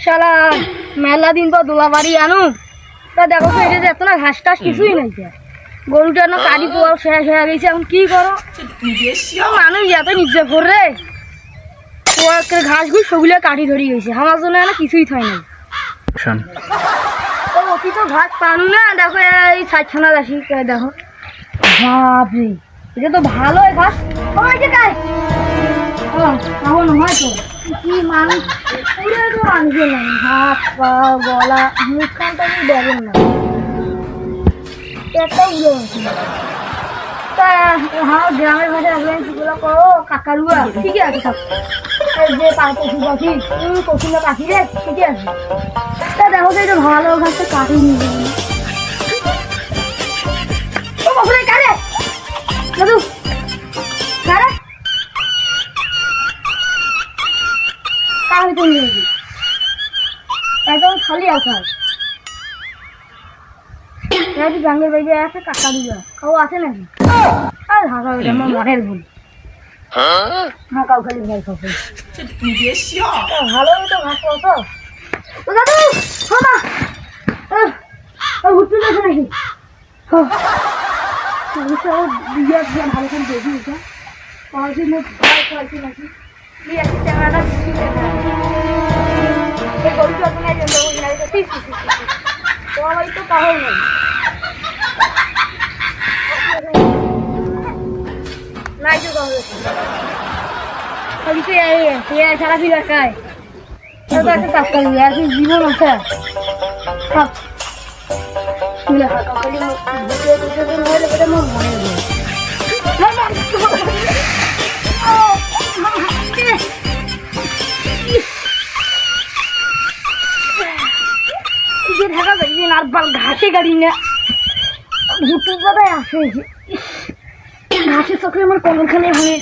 শালা মেলা দিন পর দোলা বাড়ি আনু তা দেখো তো এটা এত না ঘাস টাস কিছুই নাই গরুটা না কাটি পোয়াল শেষ হয়ে গেছে এখন কি করো মানুষ এত নির্জা করে ঘাস ঘুষ সগুলো কাটি ধরে গেছে আমার জন্য না কিছুই হয় নাই তো অতি তো ঘাস পানু না দেখো এই ছানা দাসি দেখো বাপরে এটা তো ভালো ঘাস হয়েছে তাই হয়তো কি মানুষ পুরো তো মানুষের নাই হাত পা গলা মুখখানটা কি দেখেন না একটা তা হ্যাঁ গ্রামের ভাষায় আসবেন সেগুলো করো কাকারুয়া ঠিকই আছে সব যে পশু পাখি পশুরা পাখি রে ঠিকই আছে তা দেখো তো এটা ভালো ঘাসটা কাটি নিয়ে যাবেন ও বাবুরে কারে দাদু কারে কারে তো নিয়ে যাবি একদম খালি আকাশ গাঙ্গের বাইরে আছে কাকারুয়া কাউ আছে নাকি আর হাঁকা আমার মনের ভুল হ্যাঁ কাউ খালি ভাই খাবো ভালোই তো ঘাস তো ও দাদু বাবা ঘুরতে যাচ্ছে নাকি ভালো করে দেখি এটা পড়াশি মুখ খাওয়াইছি নাকি ক্যামেরাটা এই গরু যত্ন সবাই তো কাহল নেই নাই তো কাহল খালি তো সারা ফিরে খায় একটা কাজ করবি আর কি জীবন আছে ঢাকা যাইবেন আর ঘাসে গাড়ি না ভুটুর কথায় আসে ঘাসের চক্রে আমার কোমরখানে হয়ে